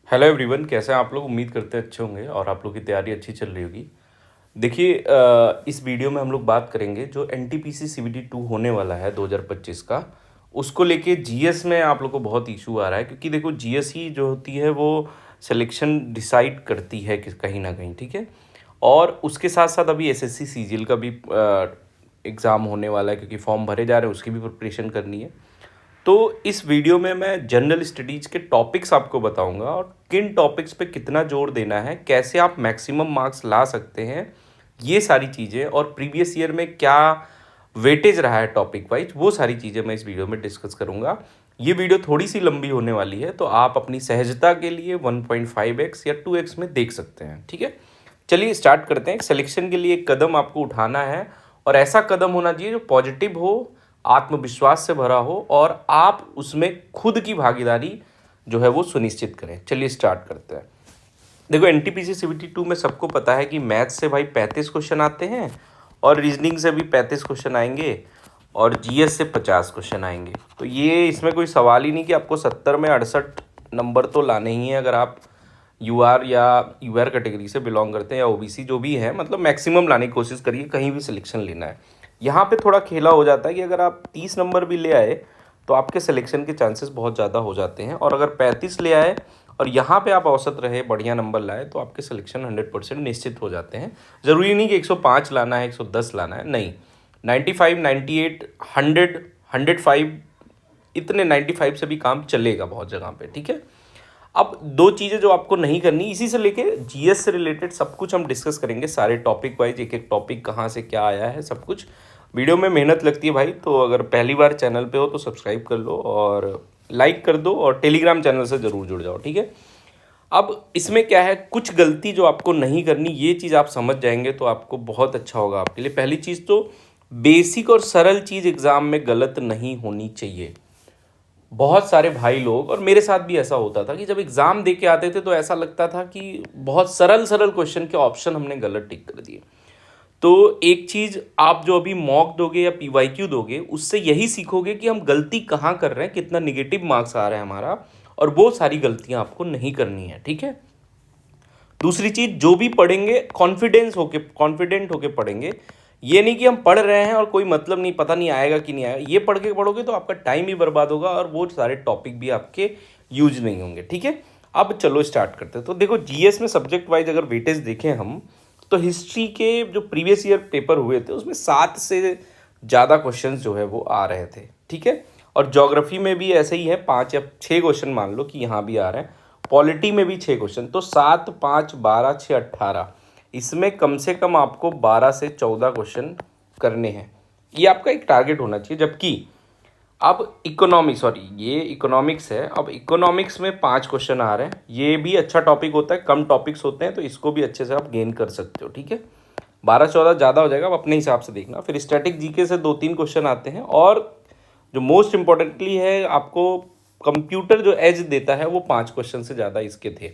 Hello everyone, कैसे हैं आप लोग। उम्मीद करते हैं अच्छे होंगे और आप लोग की तैयारी अच्छी चल रही होगी। देखिए, इस वीडियो में हम लोग बात करेंगे जो एनटीपीसी सीबीटी 2 होने वाला है 2025 का। उसको लेके जीएस में आप लोग को बहुत इशू आ रहा है, क्योंकि देखो जीएस ही जो होती है वो सिलेक्शन डिसाइड करती है कि कहीं ना कहीं, ठीक है। और उसके साथ साथ अभी एसएससी सीजीएल का भी एग्ज़ाम होने वाला है, क्योंकि फॉर्म भरे जा रहे हैं, उसकी भी प्रिपरेशन करनी है। तो इस वीडियो में मैं जनरल स्टडीज़ के टॉपिक्स आपको बताऊंगा और किन टॉपिक्स पे कितना जोर देना है, कैसे आप मैक्सिमम मार्क्स ला सकते हैं, ये सारी चीज़ें, और प्रीवियस ईयर में क्या वेटेज रहा है टॉपिक वाइज, वो सारी चीज़ें मैं इस वीडियो में डिस्कस करूंगा। ये वीडियो थोड़ी सी लंबी होने वाली है, तो आप अपनी सहजता के लिए 1.5x या 2x में देख सकते हैं, ठीक है। चलिए स्टार्ट करते हैं। सिलेक्शन के लिए एक कदम आपको उठाना है, और ऐसा कदम होना चाहिए जो पॉजिटिव हो, आत्मविश्वास से भरा हो, और आप उसमें खुद की भागीदारी जो है वो सुनिश्चित करें। चलिए स्टार्ट करते हैं। देखो, एनटीपीसी सीबीटी 2 में सबको पता है कि मैथ्स से भाई 35 क्वेश्चन आते हैं, और रीजनिंग से भी 35 क्वेश्चन आएंगे, और जीएस से 50 क्वेश्चन आएंगे। तो ये इसमें कोई सवाल ही नहीं कि आपको 70 में 68 नंबर तो लाने ही हैं, अगर आप यूआर या यूआर कैटेगरी से बिलोंग करते हैं या ओबीसी जो भी है, मतलब मैक्सिमम लाने की कोशिश करिए, कहीं भी सिलेक्शन लेना है। यहाँ पे थोड़ा खेला हो जाता है कि अगर आप 30 नंबर भी ले आए तो आपके सिलेक्शन के चांसेस बहुत ज़्यादा हो जाते हैं, और अगर 35 ले आए और यहाँ पे आप औसत रहे, बढ़िया नंबर लाए, तो आपके सिलेक्शन 100% निश्चित हो जाते हैं। ज़रूरी नहीं कि 105 लाना है, 110 लाना है, नहीं। 95, 98, 100, 105, इतने 95 से भी काम चलेगा बहुत जगह पे, ठीक है। अब दो चीज़ें जो आपको नहीं करनी, इसी से लेके जीएस से रिलेटेड सब कुछ हम डिस्कस करेंगे, सारे टॉपिक वाइज, एक एक टॉपिक कहाँ से क्या आया है, सब कुछ। वीडियो में मेहनत लगती है भाई, तो अगर पहली बार चैनल पे हो तो सब्सक्राइब कर लो और लाइक कर दो, और टेलीग्राम चैनल से ज़रूर जुड़ जाओ, ठीक है। अब इसमें क्या है, कुछ गलती जो आपको नहीं करनी, ये चीज़ आप समझ जाएंगे तो आपको बहुत अच्छा होगा आपके लिए। पहली चीज़ तो बेसिक और सरल चीज़ एग्ज़ाम में गलत नहीं होनी चाहिए। बहुत सारे भाई लोग, और मेरे साथ भी ऐसा होता था कि जब एग्ज़ाम दे के आते थे तो ऐसा लगता था कि बहुत सरल सरल क्वेश्चन के ऑप्शन हमने गलत टिक कर दिए। तो एक चीज़, आप जो अभी मॉक दोगे या पीवाईक्यू दोगे, उससे यही सीखोगे कि हम गलती कहाँ कर रहे हैं, कितना निगेटिव मार्क्स आ रहा है हमारा, और वो सारी गलतियाँ आपको नहीं करनी है, ठीक है। दूसरी चीज़, जो भी पढ़ेंगे कॉन्फिडेंट होके पढ़ेंगे। ये नहीं कि हम पढ़ रहे हैं और कोई मतलब नहीं, पता नहीं आएगा कि नहीं आएगा। ये पढ़ के पढ़ोगे तो आपका टाइम ही बर्बाद होगा, और वो सारे टॉपिक भी आपके यूज नहीं होंगे, ठीक है। अब चलो स्टार्ट करते हैं। तो देखो, जीएस में सब्जेक्ट वाइज अगर वेटेज देखें हम, तो हिस्ट्री के जो प्रीवियस ईयर पेपर हुए थे उसमें 7 से ज़्यादा क्वेश्चन जो है वो आ रहे थे, ठीक है। और ज्योग्राफी में भी ऐसे ही है, 5 या 6 क्वेश्चन मान लो कि यहाँ भी आ रहे हैं। पॉलिटी में भी 6 क्वेश्चन, तो 7, 5, 12, 6, 18, इसमें कम से कम आपको 12 से 14 क्वेश्चन करने हैं। ये आपका एक टारगेट होना चाहिए। जबकि अब इकोनॉमिक्स, सॉरी ये इकोनॉमिक्स है, अब इकोनॉमिक्स में 5 क्वेश्चन आ रहे हैं। ये भी अच्छा टॉपिक होता है, कम टॉपिक्स होते हैं, तो इसको भी अच्छे से आप गेन कर सकते हो, ठीक है। 12-14 ज़्यादा हो जाएगा, आप अपने हिसाब से देखना। फिर स्टैटिक जीके से 2-3 क्वेश्चन आते हैं, और जो मोस्ट इंपॉर्टेंटली है, आपको कंप्यूटर जो एज देता है वो 5 क्वेश्चन से ज़्यादा इसके थे।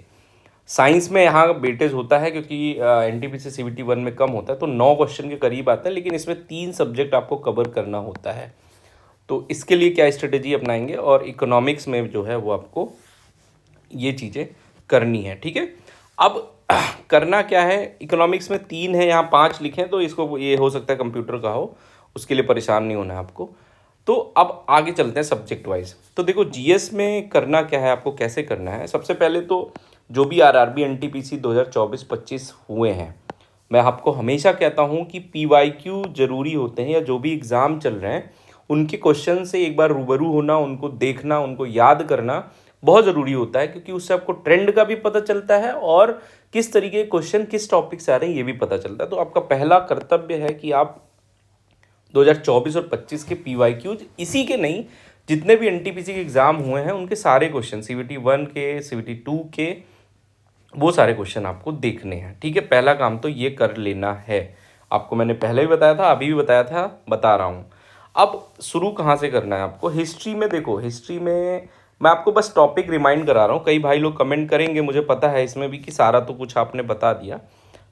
साइंस में यहाँ वेटेज होता है, क्योंकि एनटीपीसी सीबीटी 1 में कम होता है, तो 9 क्वेश्चन के करीब आता है, लेकिन इसमें 3 सब्जेक्ट आपको कवर करना होता है। तो इसके लिए क्या स्ट्रेटेजी अपनाएंगे, और इकोनॉमिक्स में जो है वो आपको ये चीज़ें करनी है, ठीक है। अब करना क्या है, इकोनॉमिक्स में 3 है, यहाँ 5 लिखें, तो इसको ये हो सकता है कंप्यूटर का हो, उसके लिए परेशान नहीं होना है आपको। तो अब आगे चलते हैं सब्जेक्ट वाइज। तो देखो, जीएस में करना क्या है, आपको कैसे करना है। सबसे पहले तो जो भी आरआरबी एनटीपीसी 2024-25 हुए हैं, मैं आपको हमेशा कहता हूँ कि पीवाईक्यू जरूरी होते हैं, या जो भी एग्ज़ाम चल रहे हैं उनके क्वेश्चन से एक बार रूबरू होना, उनको देखना, उनको याद करना बहुत ज़रूरी होता है, क्योंकि उससे आपको ट्रेंड का भी पता चलता है, और किस तरीके के क्वेश्चन किस टॉपिक से आ रहे हैं ये भी पता चलता है। तो आपका पहला कर्तव्य है कि आप 2024 और 25 के पीवाईक्यूज, इसी के नहीं, जितने भी एनटीपीसी के एग्ज़ाम हुए हैं उनके सारे क्वेश्चन, सीबीटी 1 के, सीबीटी 2 के, वो सारे क्वेश्चन आपको देखने हैं, ठीक है। पहला काम तो ये कर लेना है। आपको मैंने पहले भी बताया था, अभी भी बताया था, बता रहा हूँ। अब शुरू कहाँ से करना है आपको। हिस्ट्री में देखो, हिस्ट्री में मैं आपको बस टॉपिक रिमाइंड करा रहा हूँ। कई भाई लोग कमेंट करेंगे, मुझे पता है इसमें भी, कि सारा तो कुछ आपने बता दिया,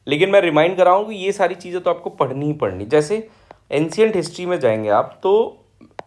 लेकिन मैं रिमाइंड कर रहा हूँ कि ये सारी चीज़ें तो आपको पढ़नी ही पढ़नी। जैसे एंशियंट हिस्ट्री में जाएंगे आप, तो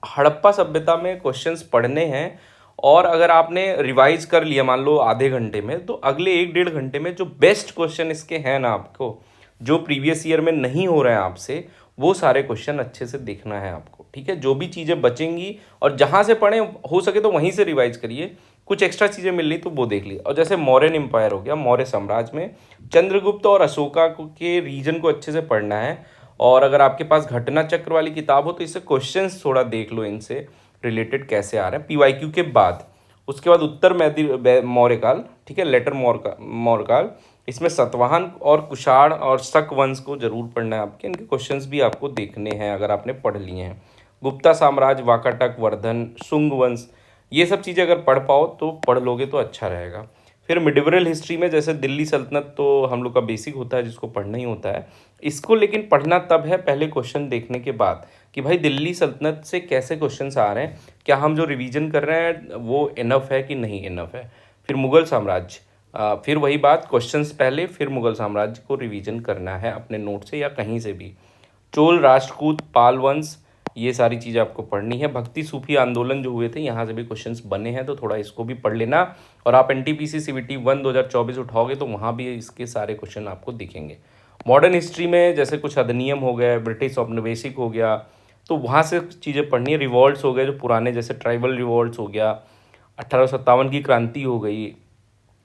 हड़प्पा सभ्यता में क्वेश्चंस पढ़ने हैं, और अगर आपने रिवाइज कर लिया मान लो आधे घंटे में, तो अगले 1 डेढ़ घंटे में जो बेस्ट क्वेश्चन इसके हैं ना, आपको जो प्रीवियस ईयर में नहीं हो रहे हैं आपसे, वो सारे क्वेश्चन अच्छे से देखना है आपको, ठीक है। जो भी चीज़ें बचेंगी और जहाँ से पढ़ें हो सके तो वहीं से रिवाइज करिए, कुछ एक्स्ट्रा चीज़ें मिल रही तो वो देख ली। और जैसे मौर्यन एम्पायर हो गया, मौर्य साम्राज्य में चंद्रगुप्त और अशोका के रीजन को अच्छे से पढ़ना है। और अगर आपके पास घटना चक्र वाली किताब हो तो इससे क्वेश्चंस थोड़ा देख लो, इनसे रिलेटेड कैसे आ रहे हैं पीवाईक्यू के बाद। उसके बाद उत्तर मौर्यकाल, ठीक है, लेटर मौर्यकाल, इसमें सतवाहन और कुषाण और शक वंश को जरूर पढ़ना है आपके, इनके क्वेश्चंस भी आपको देखने हैं अगर आपने पढ़ लिए हैं। गुप्ता साम्राज्य, वाकाटक, वर्धन, शुंग वंश, ये सब चीज़ें अगर पढ़ पाओ तो पढ़ लोगे तो अच्छा रहेगा। फिर मिडिवल हिस्ट्री में जैसे दिल्ली सल्तनत तो हम लोग का बेसिक होता है, जिसको पढ़ना ही होता है इसको, लेकिन पढ़ना तब है पहले क्वेश्चन देखने के बाद कि भाई दिल्ली सल्तनत से कैसे क्वेश्चंस आ रहे हैं, क्या हम जो रिवीजन कर रहे हैं वो इनफ है कि नहीं इनफ है। फिर मुगल साम्राज्य, फिर वही बात, क्वेश्चंस पहले फिर मुगल साम्राज्य को रिवीजन करना है अपने नोट से या कहीं से भी। चोल, राष्ट्रकूट, पाल वंश, ये सारी चीज़ें आपको पढ़नी है। भक्ति सूफी आंदोलन जो हुए थे, यहाँ से भी क्वेश्चंस बने हैं तो थोड़ा इसको भी पढ़ लेना। और आप एनटीपीसी सीबीटी 1 2024 उठाओगे तो वहाँ भी इसके सारे क्वेश्चन आपको दिखेंगे। मॉडर्न हिस्ट्री में जैसे कुछ अधिनियम हो गए, ब्रिटिश औपनिवेशिक हो गया, तो वहाँ से चीज़ें पढ़नी है। रिवॉल्ट्स हो गए जो पुराने, जैसे ट्राइबल रिवॉल्ट्स हो गया, 1857 की क्रांति हो गई,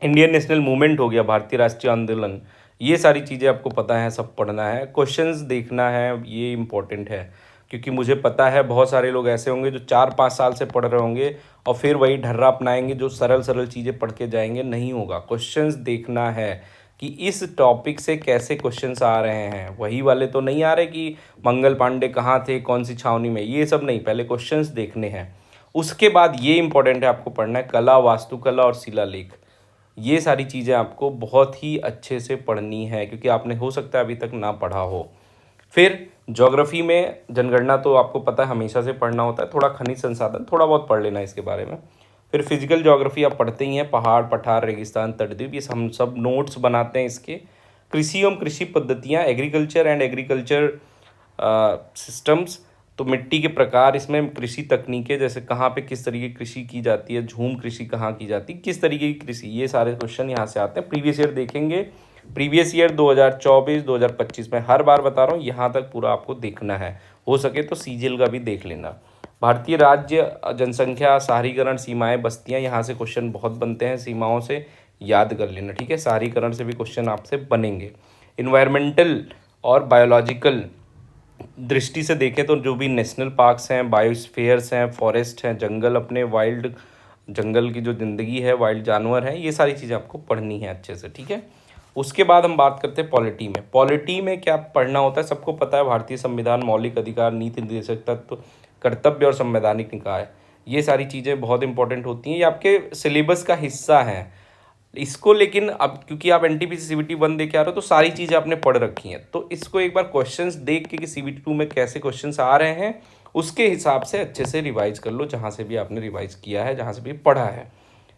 इंडियन नेशनल मूवमेंट हो गया, भारतीय राष्ट्रीय आंदोलन, ये सारी चीज़ें आपको पता है, सब पढ़ना है, क्वेश्चंस देखना है, ये इंपॉर्टेंट है। क्योंकि मुझे पता है बहुत सारे लोग ऐसे होंगे जो 4-5 साल से पढ़ रहे होंगे और फिर वही ढर्रा अपनाएंगे जो सरल सरल चीज़ें पढ़ के जाएंगे, नहीं होगा। क्वेश्चंस देखना है कि इस टॉपिक से कैसे क्वेश्चंस आ रहे हैं, वही वाले तो नहीं आ रहे कि मंगल पांडे कहाँ थे, कौन सी छावनी में, ये सब नहीं, पहले क्वेश्चंस देखने हैं। उसके बाद ये इंपॉर्टेंट है, आपको पढ़ना है कला, वास्तुकला और शिलालेख। ये सारी चीज़ें आपको बहुत ही अच्छे से पढ़नी है क्योंकि आपने हो सकता है अभी तक ना पढ़ा हो। फिर ज्योग्राफी में जनगणना तो आपको पता है हमेशा से पढ़ना होता है, थोड़ा खनिज संसाधन थोड़ा बहुत पढ़ लेना इसके बारे में। फिर फिजिकल ज्योग्राफी आप पढ़ते ही हैं, पहाड़, पठार, रेगिस्तान, तटद्वीप, ये हम सब नोट्स बनाते हैं इसके। कृषि एवं कृषि पद्धतियाँ, एग्रीकल्चर एंड एग्रीकल्चर सिस्टम्स, तो मिट्टी के प्रकार, इसमें कृषि तकनीकें, जैसे कहाँ पे किस तरीके की कृषि की जाती है, झूम कृषि कहाँ की जाती है, किस तरीके की कृषि, ये सारे क्वेश्चन यहाँ से आते हैं। प्रीवियस ईयर देखेंगे, प्रीवियस ईयर 2024 2025 में, हर बार बता रहा हूँ यहाँ तक पूरा आपको देखना है, हो सके तो सीजीएल का भी देख लेना। भारतीय राज्य, जनसंख्या, शहरीकरण, सीमाएं, बस्तियाँ, यहाँ से क्वेश्चन बहुत बनते हैं, सीमाओं से याद कर लेना, ठीक है। शहरीकरण से भी क्वेश्चन आपसे बनेंगे। इन्वायरमेंटल और बायोलॉजिकल दृष्टि से देखें तो जो भी नेशनल पार्क्स हैं, बायोस्फीयर्स हैं, फॉरेस्ट हैं, जंगल, अपने वाइल्ड जंगल की जो ज़िंदगी है, वाइल्ड जानवर हैं, ये सारी चीज़ें आपको पढ़नी है अच्छे से, ठीक है। उसके बाद हम बात करते हैं पॉलिटी में। पॉलिटी में क्या पढ़ना होता है, सबको पता है, भारतीय संविधान, मौलिक अधिकार, नीति निर्देशक तत्व, कर्तव्य और संवैधानिक निकाय, ये सारी चीज़ें बहुत इंपॉर्टेंट होती हैं, ये आपके सिलेबस का हिस्सा हैं इसको। लेकिन अब क्योंकि आप एनटीपीसी सीबीटी 1 दे के आ रहे हो तो सारी चीज़ें आपने पढ़ रखी हैं, तो इसको एक बार क्वेश्चंस देख के कि सीबीटी 2 में कैसे क्वेश्चंस आ रहे हैं उसके हिसाब से अच्छे से रिवाइज कर लो, जहाँ से भी आपने रिवाइज किया है, जहाँ से भी पढ़ा है।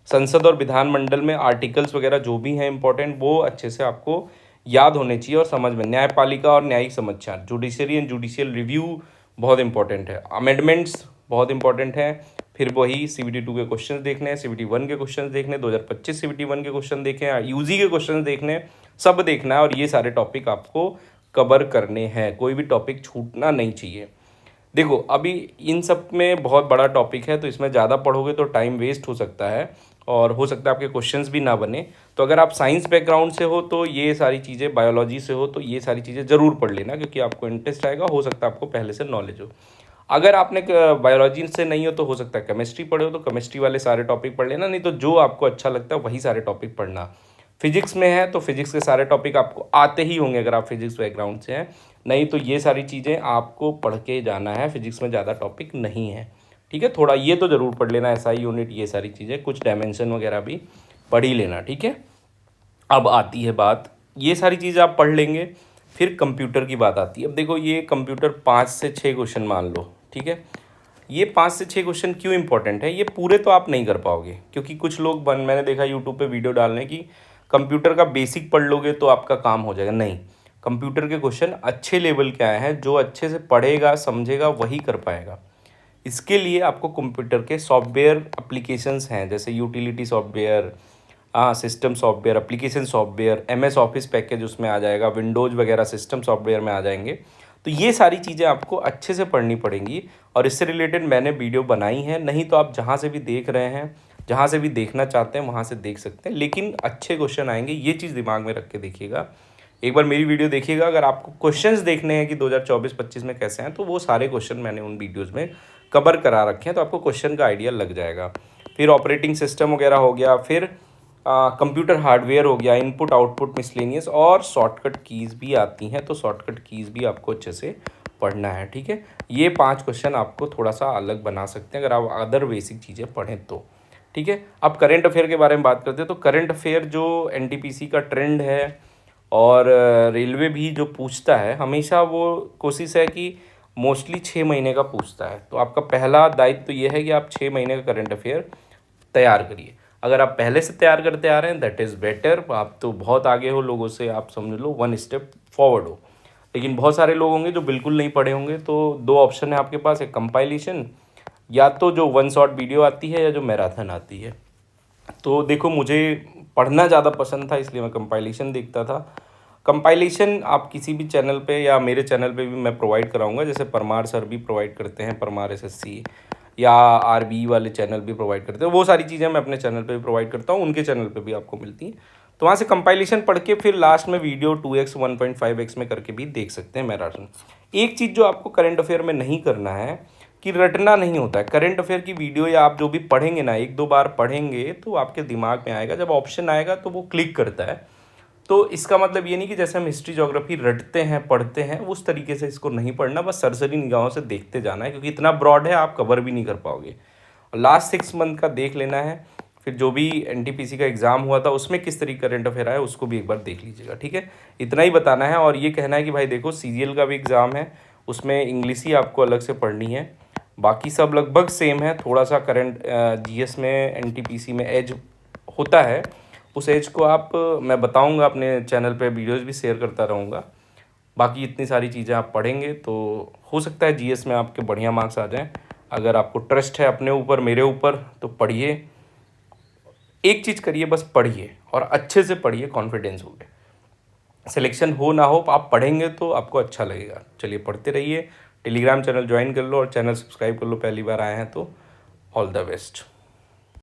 संसद और विधानमंडल में आर्टिकल्स वगैरह जो भी हैं इंपॉर्टेंट, वो अच्छे से आपको याद होने चाहिए और समझ में। न्यायपालिका और न्यायिक समीक्षा, जुडिशरी एंड जुडिशियल रिव्यू बहुत इंपॉर्टेंट है। अमेंडमेंट्स बहुत इंपॉर्टेंट है। फिर वही सीबीटी 2 के क्वेश्चन देखने हैं, सीबीटी 1 के क्वेश्चन देखने, 2025 सीबीटी 1 के क्वेश्चन देखे, यूजी के क्वेश्चन देखने, सब देखना है। और ये सारे टॉपिक आपको कवर करने हैं, कोई भी टॉपिक छूटना नहीं चाहिए। देखो अभी इन सब में बहुत बड़ा टॉपिक है तो इसमें ज़्यादा पढ़ोगे तो टाइम वेस्ट हो सकता है और हो सकता है आपके क्वेश्चंस भी ना बने। तो अगर आप साइंस बैकग्राउंड से हो तो ये सारी चीज़ें, बायोलॉजी से हो तो ये सारी चीज़ें ज़रूर पढ़ लेना क्योंकि आपको इंटरेस्ट आएगा, हो सकता है आपको पहले से नॉलेज हो। अगर आपने बायोलॉजी से नहीं हो तो हो सकता है केमिस्ट्री पढ़े हो तो केमिस्ट्री वाले सारे टॉपिक पढ़ लेना, नहीं तो जो आपको अच्छा लगता है वही सारे टॉपिक पढ़ना। फिजिक्स में है तो फिजिक्स के सारे टॉपिक आपको आते ही होंगे अगर आप फिजिक्स बैकग्राउंड से हैं, नहीं तो ये सारी चीज़ें आपको पढ़ के जाना है, फिजिक्स में ज़्यादा टॉपिक नहीं है, ठीक है। थोड़ा ये तो ज़रूर पढ़ लेना, एसआई यूनिट, ये सारी चीज़ें, कुछ डायमेंशन वगैरह भी पढ़ ही लेना, ठीक है। अब आती है बात, ये सारी चीज़ें आप पढ़ लेंगे, फिर कंप्यूटर की बात आती है। अब देखो ये कंप्यूटर 5 से 6 क्वेश्चन मान लो, ठीक है। ये 5 से 6 क्वेश्चन क्यों इंपॉर्टेंट है, ये पूरे तो आप नहीं कर पाओगे क्योंकि कुछ लोग मैंने देखा यूट्यूब पे वीडियो डालने की, कंप्यूटर का बेसिक पढ़ लोगे तो आपका काम हो जाएगा, नहीं। कंप्यूटर के क्वेश्चन अच्छे लेवल के आए हैं, जो अच्छे से पढ़ेगा समझेगा वही कर पाएगा। इसके लिए आपको कंप्यूटर के सॉफ्टवेयर एप्लीकेशंस हैं, जैसे utility software, system software, application software, MS office package उसमें आ जाएगा, विंडोज़ वगैरह सिस्टम सॉफ्टवेयर में आ जाएंगे। तो ये सारी चीज़ें आपको अच्छे से पढ़नी पड़ेंगी और इससे रिलेटेड मैंने वीडियो बनाई है। नहीं तो आप जहाँ से भी देख रहे हैं, जहाँ से भी देखना चाहते हैं वहाँ से देख सकते हैं, लेकिन अच्छे क्वेश्चन आएंगे, ये चीज़ दिमाग में रख के देखिएगा। एक बार मेरी वीडियो देखिएगा, अगर आपको क्वेश्चंस देखने हैं कि 2024-25 में कैसे हैं, तो वो सारे क्वेश्चन मैंने उन वीडियोज़ में कवर करा रखे हैं, तो आपको क्वेश्चन का आइडिया लग जाएगा। फिर ऑपरेटिंग सिस्टम वगैरह हो गया, फिर कंप्यूटर हार्डवेयर हो गया, इनपुट आउटपुट मिसलेनियस, और शॉर्टकट कीज़ भी आती हैं, तो शॉर्टकट कीज़ भी आपको अच्छे से पढ़ना है, ठीक है। ये 5 क्वेश्चन आपको थोड़ा सा अलग बना सकते हैं अगर आप अदर बेसिक चीज़ें पढ़ें तो, ठीक है। अब करंट अफेयर के बारे में बात करते हैं, तो करंट अफेयर जो NTPC का ट्रेंड है और रेलवे भी जो पूछता है, हमेशा वो कोशिश है कि मोस्टली 6 महीने का पूछता है। तो आपका पहला दायित्व तो ये है कि आप 6 महीने का करंट अफेयर तैयार करिए। अगर आप पहले से तैयार करते आ रहे हैं दैट इज़ बेटर, आप तो बहुत आगे हो लोगों से, आप समझ लो 1 स्टेप फॉरवर्ड हो। लेकिन बहुत सारे लोग होंगे जो बिल्कुल नहीं पढ़े होंगे, तो 2 ऑप्शन है आपके पास, एक कंपाइलेशन, या तो जो 1 शॉट वीडियो आती है या जो मैराथन आती है। तो देखो, मुझे पढ़ना ज़्यादा पसंद था इसलिए मैं कंपाइलेशन देखता था। कंपाइलेशन आप किसी भी चैनल पे या मेरे चैनल पे भी मैं प्रोवाइड कराऊंगा, जैसे परमार सर भी प्रोवाइड करते हैं, परमार SSC, या RB वाले चैनल भी प्रोवाइड करते हैं। वो सारी चीज़ें मैं अपने चैनल पे भी प्रोवाइड करता हूँ, उनके चैनल पे भी आपको मिलती हैं। तो वहाँ से कंपाइलेशन पढ़ के फिर लास्ट में वीडियो 2x 1.5x में करके भी देख सकते हैं मैराथन। एक चीज़ जो आपको करंट अफेयर में नहीं करना है कि रटना नहीं होता है। करंट अफेयर की वीडियो या आप जो भी पढ़ेंगे ना, 1-2 बार पढ़ेंगे तो आपके दिमाग में आएगा, जब ऑप्शन आएगा तो वो क्लिक करता है। तो इसका मतलब ये नहीं कि जैसे हम हिस्ट्री ज्योग्राफी रटते हैं पढ़ते हैं उस तरीके से इसको नहीं पढ़ना, बस सरसरी निगाहों से देखते जाना है, क्योंकि इतना ब्रॉड है आप कवर भी नहीं कर पाओगे। और लास्ट 6 मंथ का देख लेना है, फिर जो भी NTPC का एग्ज़ाम हुआ था उसमें किस तरीके करंट अफेयर आया उसको भी एक बार देख लीजिएगा, ठीक है। इतना ही बताना है। और ये कहना है कि भाई देखो, CGL का भी एग्ज़ाम है, उसमें इंग्लिश ही आपको अलग से पढ़नी है, बाकी सब लगभग सेम है। थोड़ा सा करंट GS में NTPC में एज होता है, उस एज को आप मैं बताऊंगा अपने चैनल पे, वीडियोस भी शेयर करता रहूँगा। बाकी इतनी सारी चीज़ें आप पढ़ेंगे तो हो सकता है GS में आपके बढ़िया मार्क्स आ जाएं। अगर आपको ट्रस्ट है अपने ऊपर, मेरे ऊपर, तो पढ़िए, एक चीज़ करिए, बस पढ़िए और अच्छे से पढ़िए, कॉन्फिडेंस हो गए। सिलेक्शन हो ना हो, आप पढ़ेंगे तो आपको अच्छा लगेगा। चलिए, पढ़ते रहिए। टेलीग्राम चैनल ज्वाइन कर लो और चैनल सब्सक्राइब कर लो, पहली बार आए हैं तो। All the best.